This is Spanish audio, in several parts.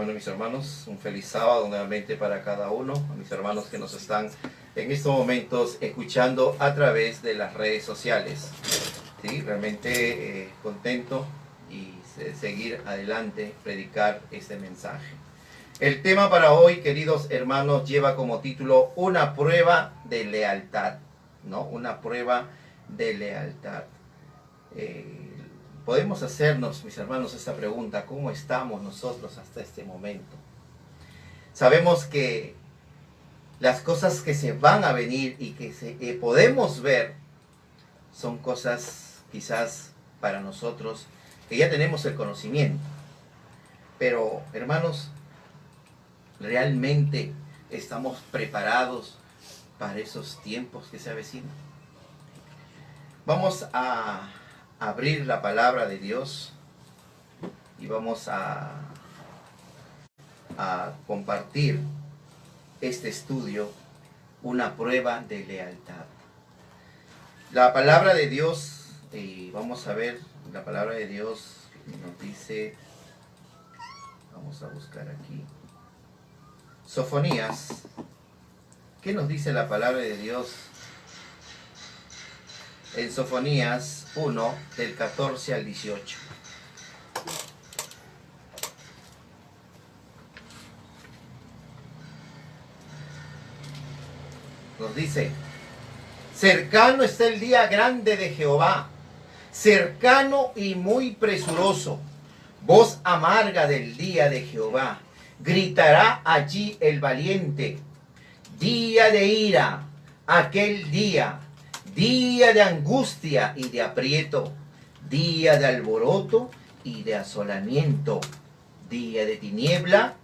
Bueno, mis hermanos, un feliz sábado nuevamente para cada uno, a mis hermanos que nos están en estos momentos escuchando a través de las redes sociales. ¿Sí? Realmente contento y seguir adelante, predicar este mensaje. El tema para hoy, queridos hermanos, lleva como título una prueba de lealtad, ¿no? Una prueba de lealtad. Podemos hacernos, mis hermanos, esta pregunta: ¿cómo estamos nosotros hasta este momento? Sabemos que las cosas que se van a venir y que podemos ver son cosas quizás para nosotros que ya tenemos el conocimiento. Pero, hermanos, ¿realmente estamos preparados para esos tiempos que se avecinan? Vamos a abrir la palabra de Dios y vamos a compartir este estudio, una prueba de lealtad. La palabra de Dios, y vamos a ver, la palabra de Dios nos dice, vamos a buscar aquí, Sofonías. ¿Qué nos dice la palabra de Dios? En Sofonías 1, del 14 al 18. Nos dice: cercano está el día grande de Jehová, cercano y muy presuroso. Voz amarga del día de Jehová, gritará allí el valiente. Día de ira, aquel día, día de angustia y de aprieto, día de alboroto y de asolamiento, día de tiniebla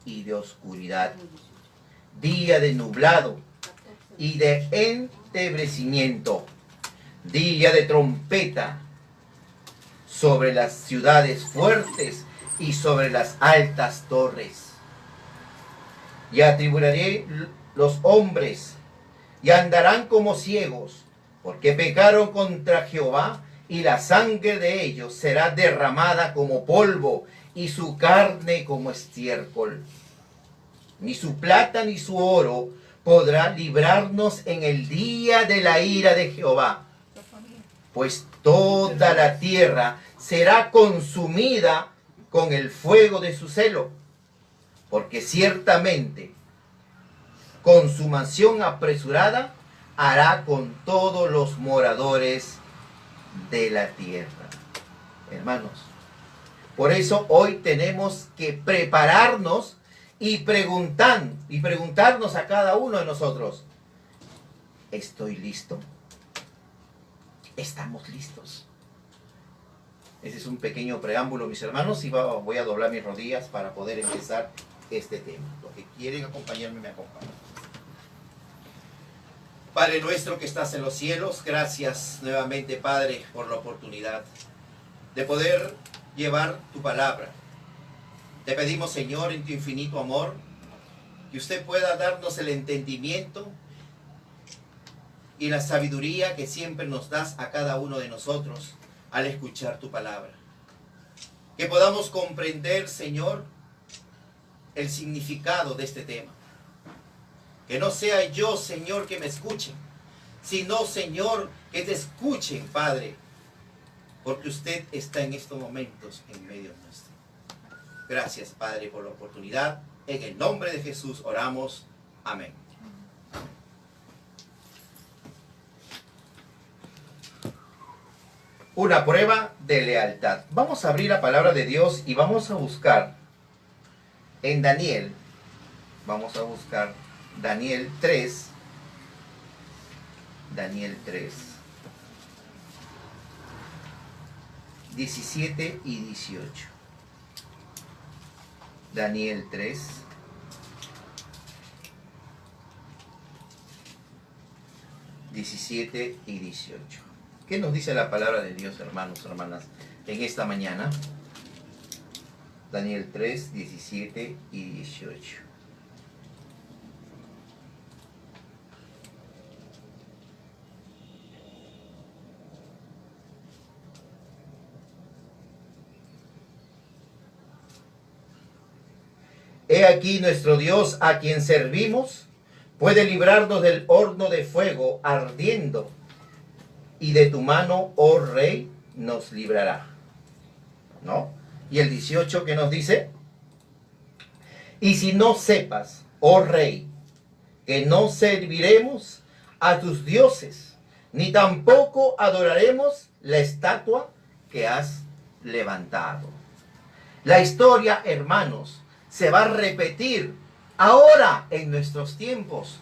y de oscuridad, día de nublado y de entebrecimiento, día de trompeta sobre las ciudades fuertes y sobre las altas torres. Y atribularé los hombres y andarán como ciegos, porque pecaron contra Jehová, y la sangre de ellos será derramada como polvo, y su carne como estiércol. Ni su plata ni su oro podrá librarnos en el día de la ira de Jehová, pues toda la tierra será consumida con el fuego de su celo, porque ciertamente consumación apresurada hará con todos los moradores de la tierra. Hermanos, por eso hoy tenemos que prepararnos y preguntarnos a cada uno de nosotros: ¿estoy listo? ¿Estamos listos? Ese es un pequeño preámbulo, mis hermanos, y voy a doblar mis rodillas para poder empezar este tema. Los que quieren acompañarme, me acompañan. Padre nuestro que estás en los cielos, gracias nuevamente, Padre, por la oportunidad de poder llevar tu palabra. Te pedimos, Señor, en tu infinito amor, que usted pueda darnos el entendimiento y la sabiduría que siempre nos das a cada uno de nosotros al escuchar tu palabra. Que podamos comprender, Señor, el significado de este tema. Que no sea yo, Señor, que me escuchen, sino, Señor, que te escuchen, Padre, porque usted está en estos momentos en medio nuestro. Gracias, Padre, por la oportunidad. En el nombre de Jesús oramos. Amén. Una prueba de lealtad. Vamos a abrir la palabra de Dios y vamos a buscar en Daniel. Vamos a buscar Daniel 3. Daniel 3. 17 y 18. Daniel 3. 17 y 18. ¿Qué nos dice la palabra de Dios, hermanos, hermanas, en esta mañana? Daniel 3, 17 y 18. He aquí nuestro Dios a quien servimos puede librarnos del horno de fuego ardiendo, y de tu mano, oh rey, nos librará. ¿No? Y el 18 que nos dice, y si no sepas, oh rey, que no serviremos a tus dioses, ni tampoco adoraremos la estatua que has levantado. La historia, hermanos, se va a repetir ahora en nuestros tiempos,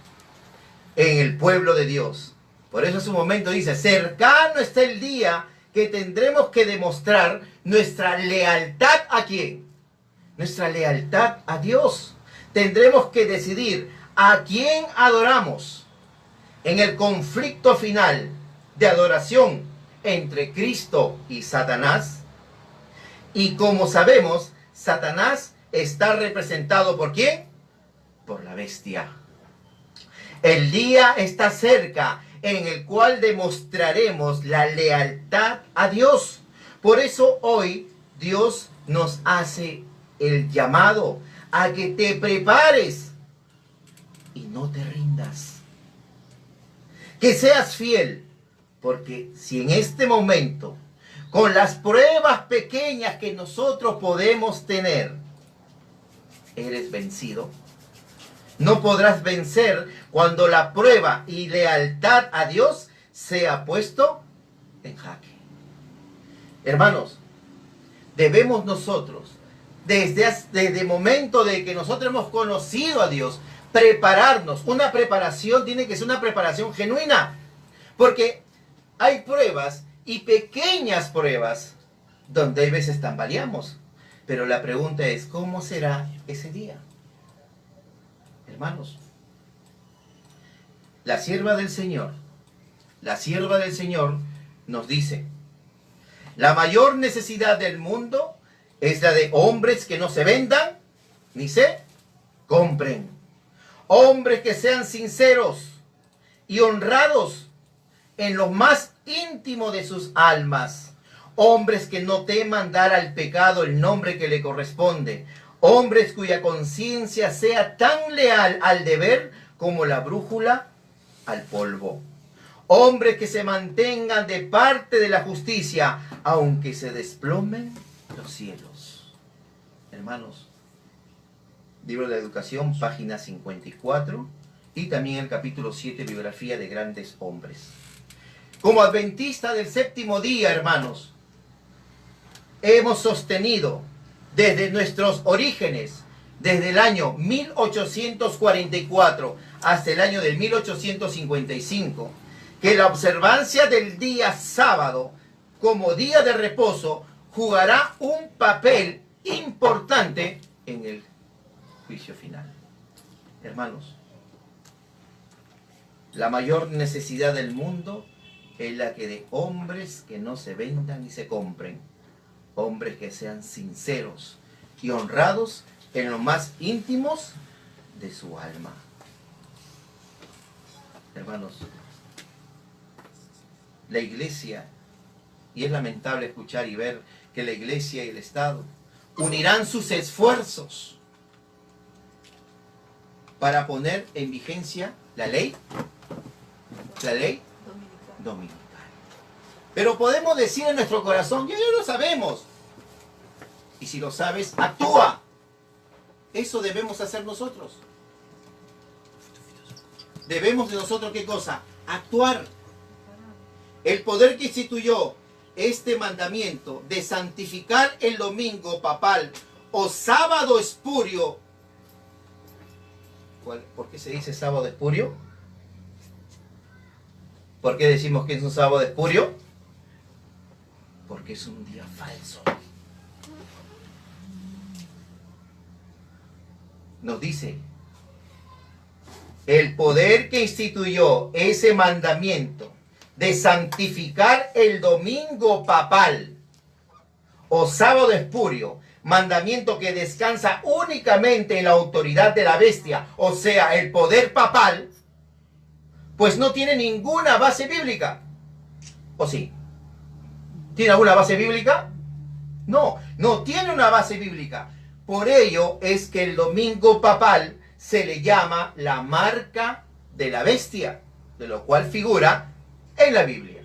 en el pueblo de Dios. Por eso en su momento dice, cercano está el día que tendremos que demostrar nuestra lealtad ¿a quién? Nuestra lealtad a Dios. Tendremos que decidir a quién adoramos en el conflicto final de adoración entre Cristo y Satanás. Y como sabemos, Satanás está representado ¿por quién? Por la bestia. El día está cerca en el cual demostraremos la lealtad a Dios. Por eso hoy Dios nos hace el llamado a que te prepares y no te rindas. Que seas fiel, porque si en este momento, con las pruebas pequeñas que nosotros podemos tener, eres vencido, no podrás vencer cuando la prueba y lealtad a Dios sea puesto en jaque. Hermanos, debemos nosotros, desde el momento de que nosotros hemos conocido a Dios, prepararnos. Una preparación tiene que ser una preparación genuina, porque hay pruebas y pequeñas pruebas donde hay veces tambaleamos. Pero la pregunta es, ¿cómo será ese día? Hermanos, la sierva del Señor nos dice, la mayor necesidad del mundo es la de hombres que no se vendan ni se compren. Hombres que sean sinceros y honrados en lo más íntimo de sus almas. Hombres que no teman dar al pecado el nombre que le corresponde. Hombres cuya conciencia sea tan leal al deber como la brújula al polvo. Hombres que se mantengan de parte de la justicia, aunque se desplomen los cielos. Hermanos, libro de la Educación, página 54, y también el capítulo 7, biografía de grandes hombres. Como adventista del séptimo día, hermanos, hemos sostenido desde nuestros orígenes, desde el año 1844 hasta el año de 1855, que la observancia del día sábado como día de reposo jugará un papel importante en el juicio final. Hermanos, la mayor necesidad del mundo es la que de hombres que no se vendan ni se compren. Hombres que sean sinceros y honrados en los más íntimos de su alma. Hermanos, la iglesia, y es lamentable escuchar y ver que la iglesia y el Estado unirán sus esfuerzos para poner en vigencia la ley dominical. Pero podemos decir en nuestro corazón, ya lo sabemos. Y si lo sabes, actúa. Eso debemos hacer nosotros. Debemos de nosotros, ¿qué cosa? Actuar. El poder que instituyó este mandamiento de santificar el domingo papal o sábado espurio. ¿Por qué se dice sábado espurio? ¿Por qué decimos que es un sábado espurio? Porque es un día falso. Nos dice, el poder que instituyó ese mandamiento de santificar el domingo papal o sábado espurio, mandamiento que descansa únicamente en la autoridad de la bestia, o sea, el poder papal, pues no tiene ninguna base bíblica. ¿O sí? ¿Tiene alguna base bíblica? No, no tiene una base bíblica. Por ello es que el domingo papal se le llama la marca de la bestia, de lo cual figura en la Biblia.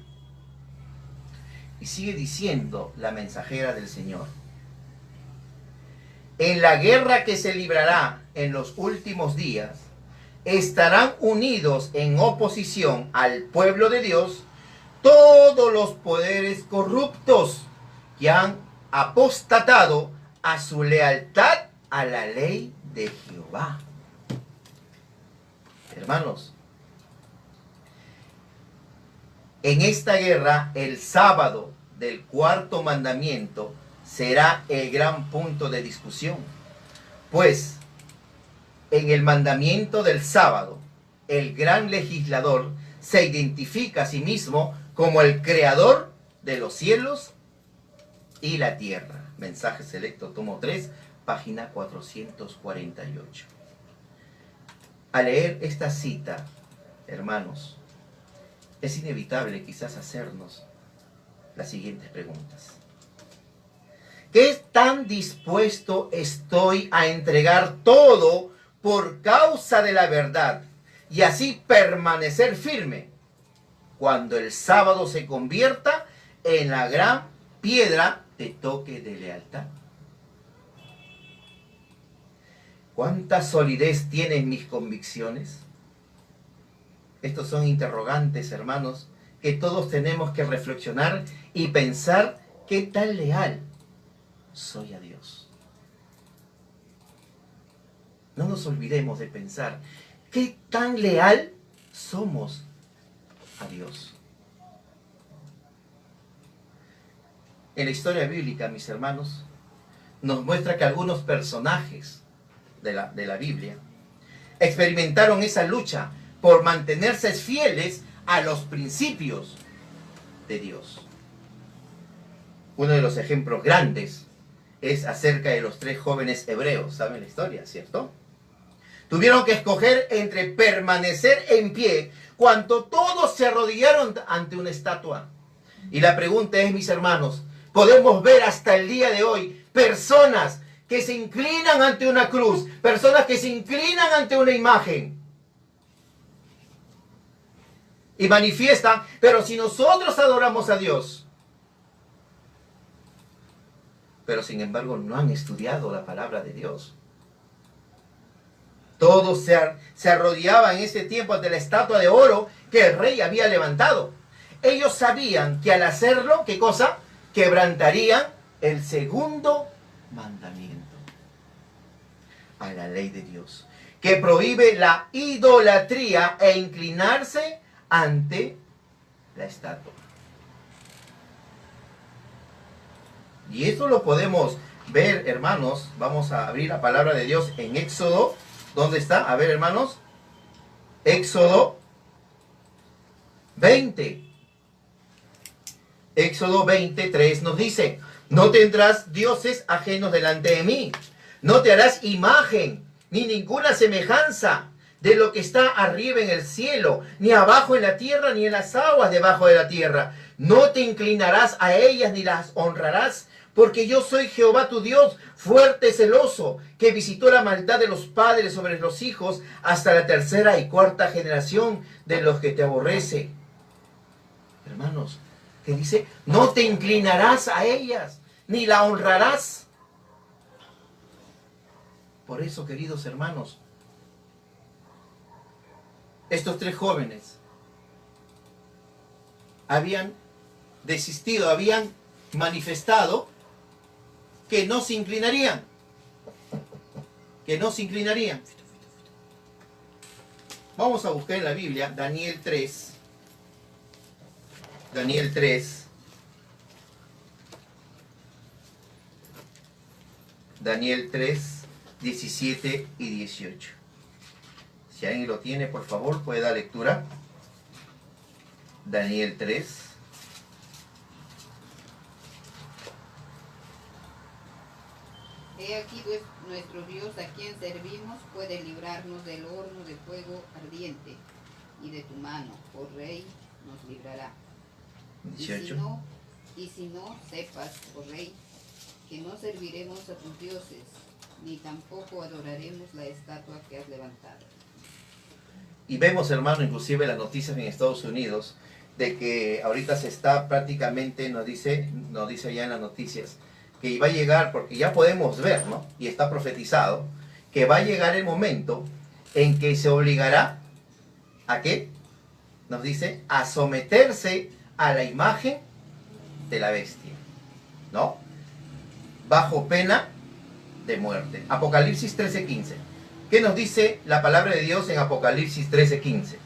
Y sigue diciendo la mensajera del Señor: en la guerra que se librará en los últimos días, estarán unidos en oposición al pueblo de Dios todos los poderes corruptos que han apostatado a su lealtad a la ley de Jehová. Hermanos, en esta guerra el sábado del cuarto mandamiento será el gran punto de discusión, pues en el mandamiento del sábado el gran legislador se identifica a sí mismo como el creador de los cielos y la tierra. Mensaje selecto, tomo 3, página 448. Al leer esta cita, hermanos, es inevitable quizás hacernos las siguientes preguntas. ¿Qué tan dispuesto estoy a entregar todo por causa de la verdad y así permanecer firme cuando el sábado se convierta en la gran piedra de toque de lealtad? ¿Cuánta solidez tienen mis convicciones? Estos son interrogantes, hermanos, que todos tenemos que reflexionar y pensar qué tan leal soy a Dios. No nos olvidemos de pensar qué tan leal somos a Dios. En la historia bíblica, mis hermanos, nos muestra que algunos personajes de la Biblia experimentaron esa lucha por mantenerse fieles a los principios de Dios. Uno de los ejemplos grandes es acerca de los 3 jóvenes hebreos. ¿Saben la historia, cierto? Tuvieron que escoger entre permanecer en pie cuando todos se arrodillaron ante una estatua. Y la pregunta es, mis hermanos, podemos ver hasta el día de hoy personas que se inclinan ante una cruz, personas que se inclinan ante una imagen y manifiestan, pero si nosotros adoramos a Dios, pero sin embargo no han estudiado la palabra de Dios. Todos se arrodillaban en ese tiempo ante la estatua de oro que el rey había levantado. Ellos sabían que al hacerlo, ¿qué cosa? Quebrantarían el segundo mandamiento a la ley de Dios, que prohíbe la idolatría e inclinarse ante la estatua. Y esto lo podemos ver, hermanos. Vamos a abrir la palabra de Dios en Éxodo. ¿Dónde está? A ver, hermanos. Éxodo 20. Éxodo 23 nos dice: no tendrás dioses ajenos delante de mí. No te harás imagen, ni ninguna semejanza de lo que está arriba en el cielo, ni abajo en la tierra, ni en las aguas debajo de la tierra. No te inclinarás a ellas, ni las honrarás, porque yo soy Jehová tu Dios, fuerte, celoso, que visitó la maldad de los padres sobre los hijos hasta la 3ª y 4ª generación de los que te aborrece. Hermanos, que dice, no te inclinarás a ellas, ni la honrarás. Por eso, queridos hermanos, estos 3 jóvenes habían desistido, habían manifestado que no se inclinarían. Que no se inclinarían. Vamos a buscar en la Biblia Daniel 3. Daniel 3. Daniel 3, 17 y 18. Si alguien lo tiene, por favor, puede dar lectura. Daniel 3. He aquí nuestro Dios, a quien servimos, puede librarnos del horno de fuego ardiente, y de tu mano, oh rey, nos librará. 18. Y si no, sepas, oh rey, que no serviremos a tus dioses, ni tampoco adoraremos la estatua que has levantado. Y vemos, hermano, inclusive las noticias en Estados Unidos, de que ahorita se está prácticamente, nos dice ya en las noticias, que va a llegar, porque ya podemos ver, ¿no? Y está profetizado, que va a llegar el momento en que se obligará a qué, nos dice, a someterse a la imagen de la bestia, ¿no? Bajo pena de muerte. Apocalipsis 13:15. ¿Qué nos dice la palabra de Dios en Apocalipsis 13:15?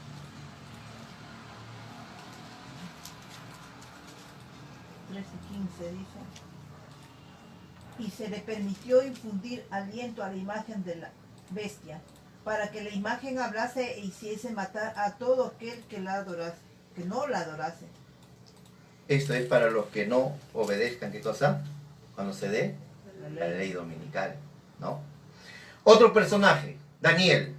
Dice, y se le permitió infundir aliento a la imagen de la bestia, para que la imagen hablase e hiciese matar a todo aquel que la adorase, que no la adorase. Esto es para los que no obedezcan, ¿qué cosa? Cuando se dé la ley dominical, ¿no? Otro personaje, Daniel,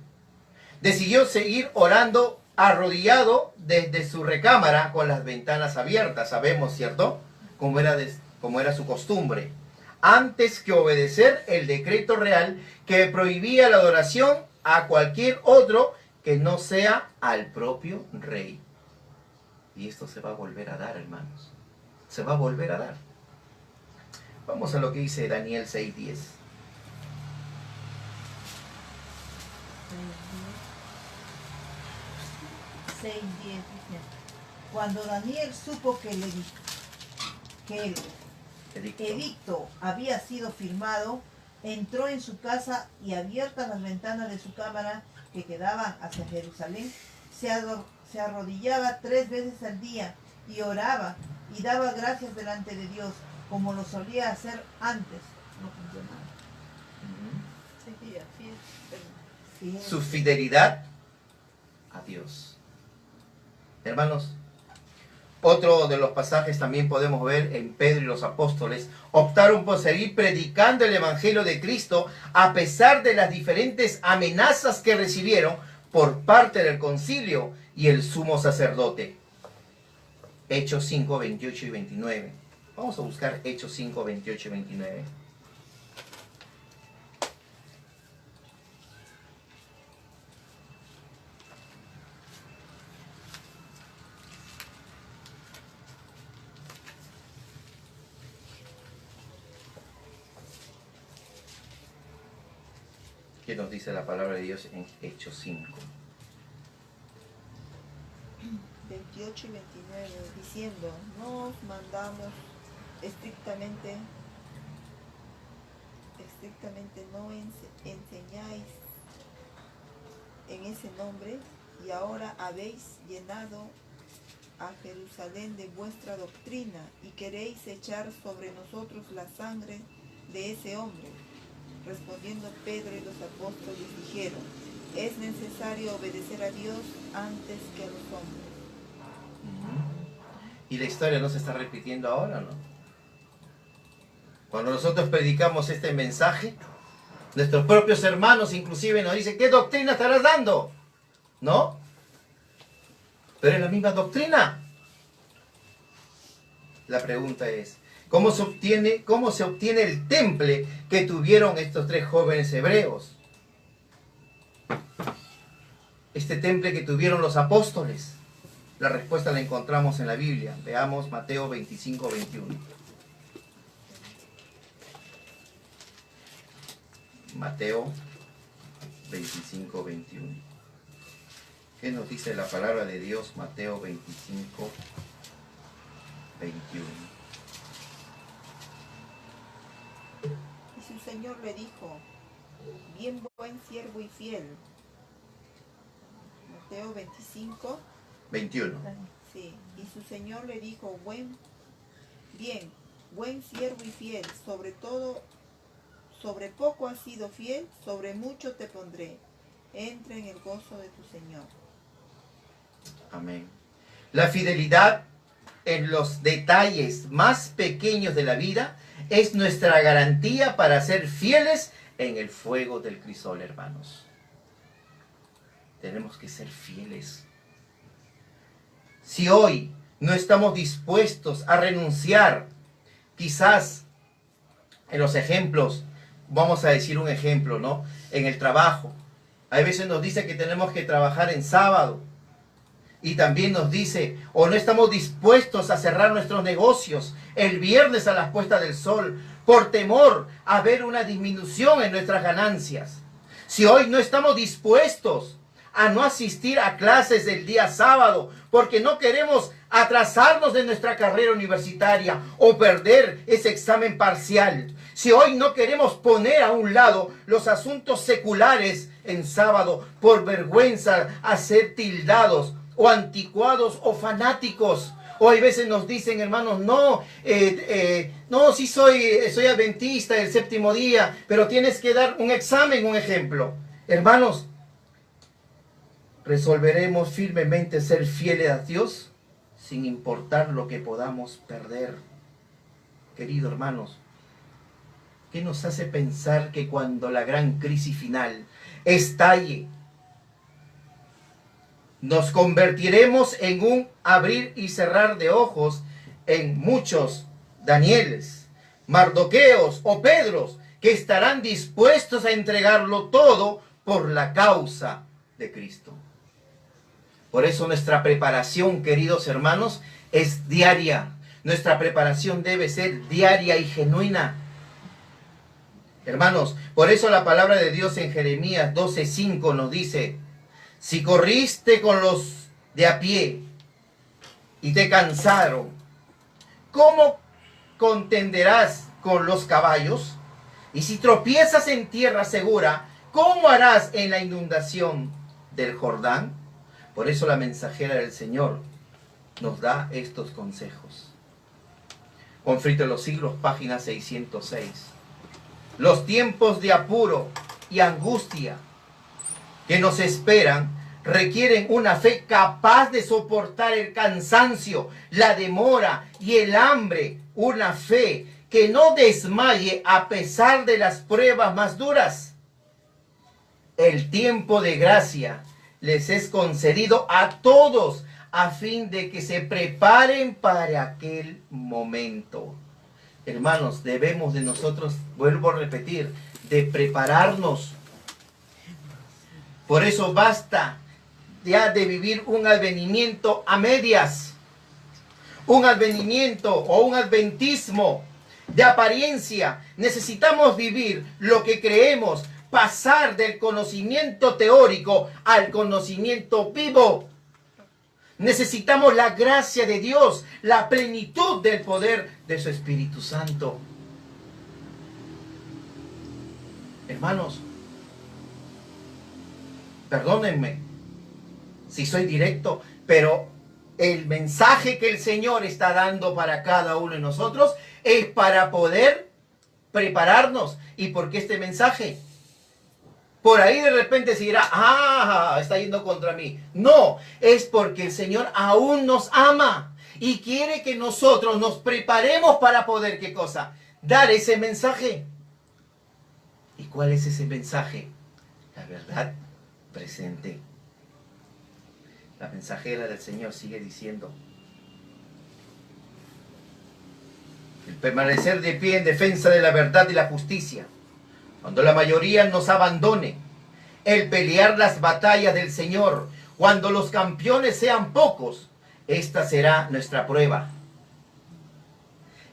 decidió seguir orando arrodillado desde su recámara con las ventanas abiertas, sabemos, ¿cierto? Como era su costumbre, antes que obedecer el decreto real que prohibía la adoración a cualquier otro que no sea al propio rey. Y esto se va a volver a dar, hermanos. Se va a volver a dar. Vamos a lo que dice Daniel 6:10. 6:10 dice, cuando Daniel supo que el edicto había sido firmado, entró en su casa y abiertas las ventanas de su cámara que quedaban hacia Jerusalén, se arrodillaba 3 veces al día y oraba y daba gracias delante de Dios, como lo solía hacer antes. No funcionaba. Su fidelidad a Dios. Hermanos, otro de los pasajes también podemos ver en Pedro y los apóstoles, optaron por seguir predicando el Evangelio de Cristo a pesar de las diferentes amenazas que recibieron por parte del concilio y el sumo sacerdote. Hechos 5, 28 y 29. Vamos a buscar Hechos 5, 28 y 29. ¿Qué nos dice la palabra de Dios en Hechos 5? 28 y 29, diciendo, no os mandamos estrictamente no enseñáis en ese nombre, y ahora habéis llenado a Jerusalén de vuestra doctrina, y queréis echar sobre nosotros la sangre de ese hombre. Respondiendo Pedro y los apóstoles dijeron, es necesario obedecer a Dios antes que a los hombres. Y la historia no se está repitiendo ahora, ¿no? Cuando nosotros predicamos este mensaje, nuestros propios hermanos inclusive nos dicen, ¿qué doctrina estarás dando? ¿No? Pero es la misma doctrina. La pregunta es, ¿cómo se obtiene el temple que tuvieron estos 3 jóvenes hebreos? Este temple que tuvieron los apóstoles. La respuesta la encontramos en la Biblia. Veamos Mateo 25, 21. Mateo 25, 21. ¿Qué nos dice la palabra de Dios? Mateo 25, 21. Y su Señor le dijo, bien buen siervo y fiel. Mateo 25, 21. sí. Y su Señor le dijo, buen siervo y fiel, sobre poco has sido fiel, sobre mucho te pondré. Entra en el gozo de tu Señor. Amén. La fidelidad en los detalles más pequeños de la vida es nuestra garantía para ser fieles en el fuego del crisol, hermanos. Tenemos que ser fieles. Si hoy no estamos dispuestos a renunciar, quizás en los ejemplos vamos a decir un ejemplo, ¿no? En el trabajo. Hay veces nos dice que tenemos que trabajar en sábado. Y también nos dice, o no estamos dispuestos a cerrar nuestros negocios el viernes a las puestas del sol, por temor a ver una disminución en nuestras ganancias. Si hoy no estamos dispuestos a no asistir a clases el día sábado, porque no queremos atrasarnos de nuestra carrera universitaria o perder ese examen parcial. Si hoy no queremos poner a un lado los asuntos seculares en sábado por vergüenza a ser tildados o anticuados o fanáticos. O hay veces nos dicen, hermanos, no, sí soy adventista del séptimo día, pero tienes que dar un examen, un ejemplo. Hermanos, resolveremos firmemente ser fieles a Dios sin importar lo que podamos perder. Queridos hermanos, ¿qué nos hace pensar que cuando la gran crisis final estalle, nos convertiremos en un abrir y cerrar de ojos en muchos Danieles, Mardoqueos o Pedros que estarán dispuestos a entregarlo todo por la causa de Cristo? Por eso nuestra preparación, queridos hermanos, es diaria. Nuestra preparación debe ser diaria y genuina. Hermanos, por eso la palabra de Dios en Jeremías 12:5 nos dice: si corriste con los de a pie y te cansaron, ¿cómo contenderás con los caballos? Y si tropiezas en tierra segura, ¿cómo harás en la inundación del Jordán? Por eso la mensajera del Señor nos da estos consejos. Conflicto de los siglos, página 606. Los tiempos de apuro y angustia que nos esperan requieren una fe capaz de soportar el cansancio, la demora y el hambre. Una fe que no desmaye a pesar de las pruebas más duras. El tiempo de gracia les es concedido a todos a fin de que se preparen para aquel momento. Hermanos, debemos de nosotros, vuelvo a repetir, de prepararnos. Por eso basta ya de vivir un advenimiento a medias, un advenimiento o un adventismo de apariencia. Necesitamos vivir lo que creemos, pasar del conocimiento teórico al conocimiento vivo. Necesitamos la gracia de Dios, la plenitud del poder de su Espíritu Santo. Hermanos, perdónenme si soy directo, pero el mensaje que el Señor está dando para cada uno de nosotros es para poder prepararnos. ¿Y por qué este mensaje? Por ahí de repente se dirá, está yendo contra mí. No, es porque el Señor aún nos ama y quiere que nosotros nos preparemos para poder, ¿qué cosa? Dar ese mensaje. ¿Y cuál es ese mensaje? La verdad presente. La mensajera del Señor sigue diciendo: el permanecer de pie en defensa de la verdad y la justicia, cuando la mayoría nos abandone, el pelear las batallas del Señor, cuando los campeones sean pocos, esta será nuestra prueba.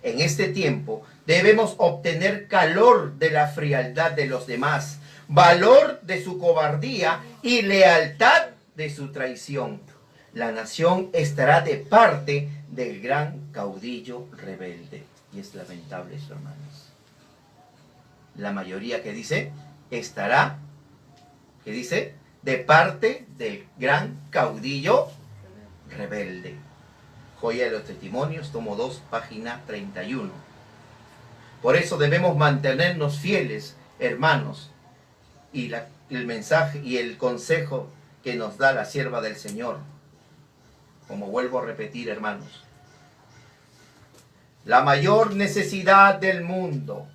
En este tiempo debemos obtener calor de la frialdad de los demás, valor de su cobardía y lealtad de su traición. La nación estará de parte del gran caudillo rebelde. Y es lamentable eso, hermanos. La mayoría que dice, estará, que dice, de parte del gran caudillo rebelde. Joya de los Testimonios, tomo 2, página 31. Por eso debemos mantenernos fieles, hermanos, y el mensaje y el consejo que nos da la sierva del Señor. Como vuelvo a repetir, hermanos, la mayor necesidad del mundo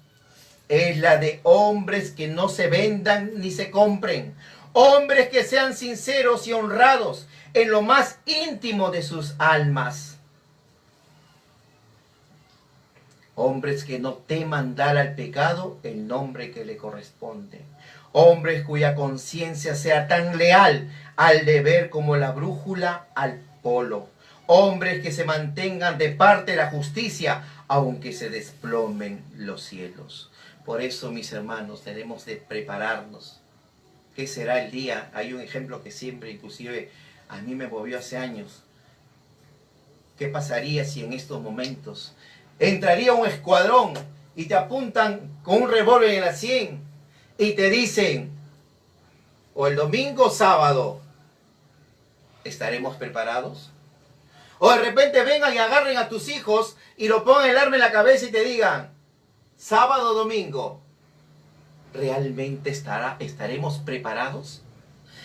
es la de hombres que no se vendan ni se compren. Hombres que sean sinceros y honrados en lo más íntimo de sus almas. Hombres que no teman dar al pecado el nombre que le corresponde. Hombres cuya conciencia sea tan leal al deber como la brújula al polo. Hombres que se mantengan de parte de la justicia, aunque se desplomen los cielos. Por eso, mis hermanos, tenemos de prepararnos. ¿Qué será el día? Hay un ejemplo que siempre, inclusive, a mí me movió hace años. ¿Qué pasaría si en estos momentos entraría un escuadrón y te apuntan con un revólver en la sien y te dicen, o el domingo o sábado, ¿estaremos preparados? O de repente vengan y agarren a tus hijos y lo pongan el arma en la cabeza y te digan, sábado o domingo, ¿realmente estaremos preparados?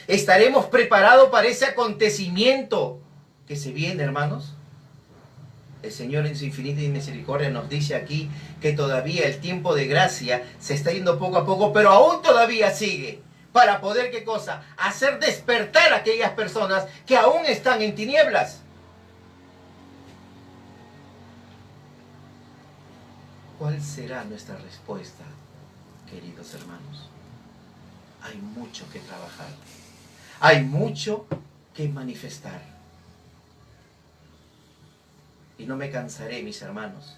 ¿Estaremos preparados para ese acontecimiento que se viene, hermanos? El Señor en su infinita misericordia nos dice aquí que todavía el tiempo de gracia se está yendo poco a poco, pero aún todavía sigue. Para poder, ¿qué cosa? Hacer despertar a aquellas personas que aún están en tinieblas. ¿Cuál será nuestra respuesta, queridos hermanos? Hay mucho que trabajar. Hay mucho que manifestar. Y no me cansaré, mis hermanos,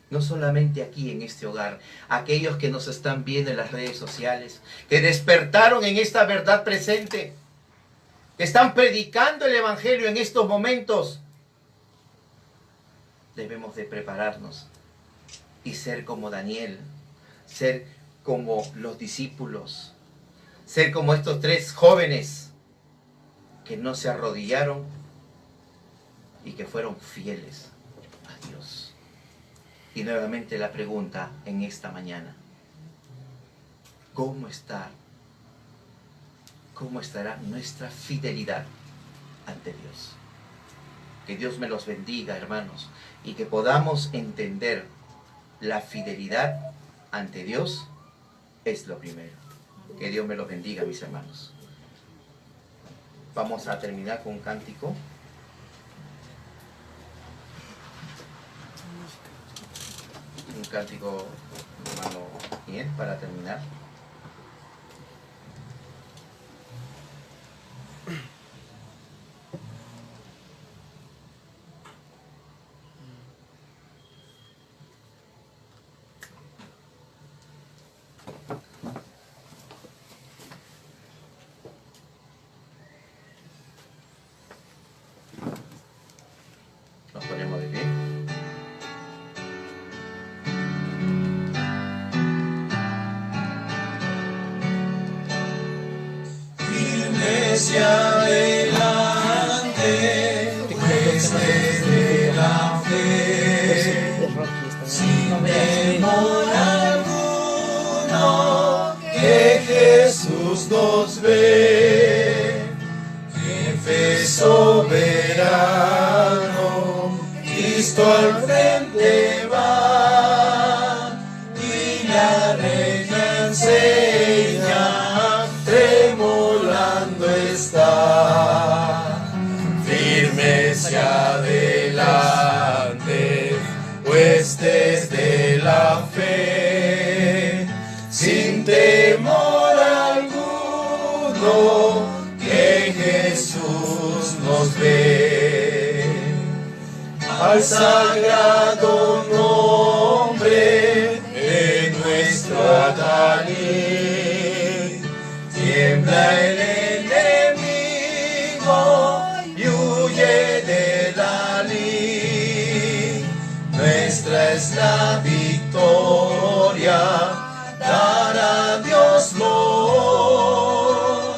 no solamente aquí en este hogar, aquellos que nos están viendo en las redes sociales, que despertaron en esta verdad presente, que están predicando el Evangelio en estos momentos, debemos de prepararnos y ser como Daniel, ser como los discípulos, ser como estos 3 jóvenes que no se arrodillaron y que fueron fieles a Dios. Y nuevamente la pregunta en esta mañana, ¿cómo estará nuestra fidelidad ante Dios? Que Dios me los bendiga, hermanos, y que podamos entender la fidelidad ante Dios es lo primero. Que Dios me los bendiga, mis hermanos. Vamos a terminar con un cántico. Un cántico, hermano, bien, para terminar. Nos ponemos de pie. Hacia adelante, pues desde la fe, sin temor alguno, que Jesús nos ve, en fe soberano, Cristo al frente va, y la reina enseña, tremolando está, firme hacia adelante, huestes de la fe, sin temor alguno, que Jesús nos ve. Al sagrado nombre de nuestro Adalí, tiembla el enemigo y huye de la lid. Nuestra es la victoria, dar a Dios lo,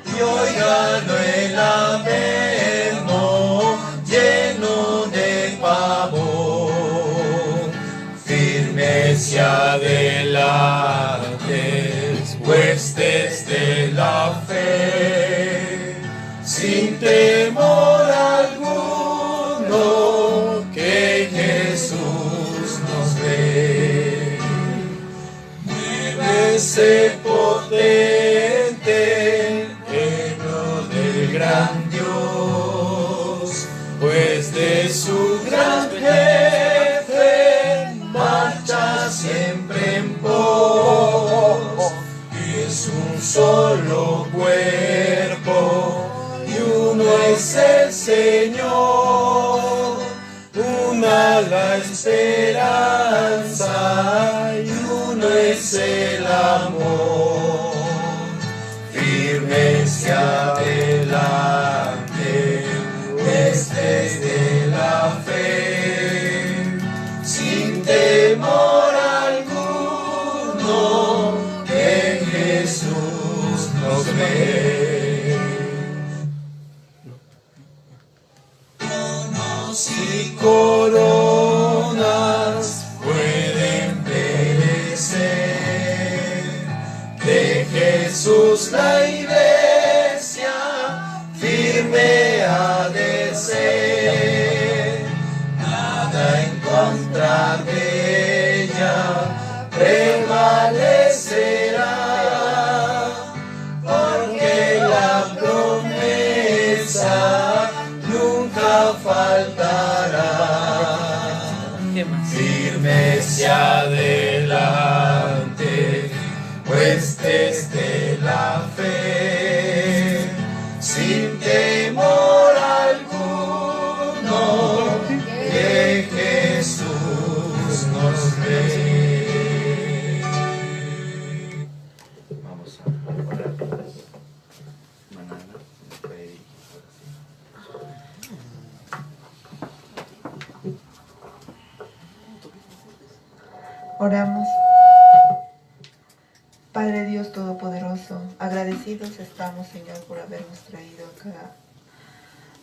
y oiganlo el averno lleno de pavor. Firme hacia adelante, huestes de la fe, sin temor alguno, que Jesús nos ve. Muévese potente, pueblo del gran Dios, pues de su gran jefe, está siempre en pos, y es un solo cuerpo, y uno es el Señor, una la esperanza, y uno es el amor. Firmes adelante, desde la fe, sin temor alguno, que Jesús nos ve. Tronos y coronas pueden perecer, de Jesús la iglesia firme ha de ser, nada en contra de ella prevalecerá, porque la promesa nunca faltará. Firmes y adelante, pues desde la fe, sin temor alguno, que Jesús nos ve. Vamos a orar. Manana, puede dirigir Oramos. Padre Dios Todopoderoso, agradecidos estamos, Señor, por habernos traído acá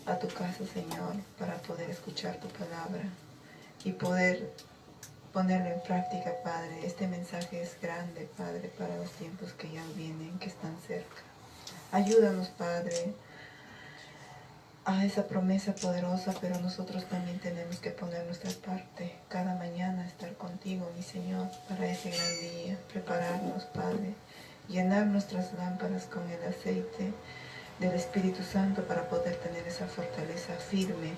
a tu casa, Señor, para poder escuchar tu palabra y poder ponerlo en práctica, Padre. Este mensaje es grande, Padre, para los tiempos que ya vienen, que están cerca. Ayúdanos, Padre, a esa promesa poderosa, pero nosotros también tenemos que poner nuestra parte. Cada mañana estar contigo, mi Señor, para ese gran día. Prepararnos, Padre. Llenar nuestras lámparas con el aceite del Espíritu Santo para poder tener esa fortaleza firme.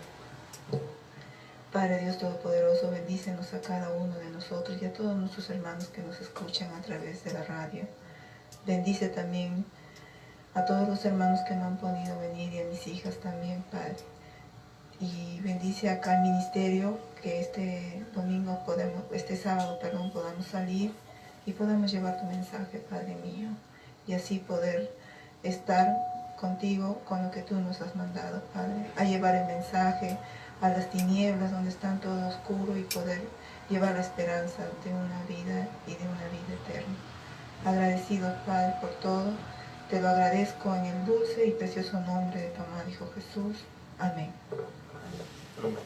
Padre Dios Todopoderoso, bendícenos a cada uno de nosotros y a todos nuestros hermanos que nos escuchan a través de la radio. Bendice también a todos los hermanos que no han podido venir y a mis hijas también, Padre. Y bendice acá el ministerio, que este sábado, podamos salir y podamos llevar tu mensaje, Padre mío. Y así poder estar contigo con lo que tú nos has mandado, Padre. A llevar el mensaje a las tinieblas donde están todo oscuro y poder llevar la esperanza de una vida y de una vida eterna. Agradecido, Padre, por todo. Te lo agradezco en el dulce y precioso nombre de tu amado Hijo Jesús. Amén. Amén.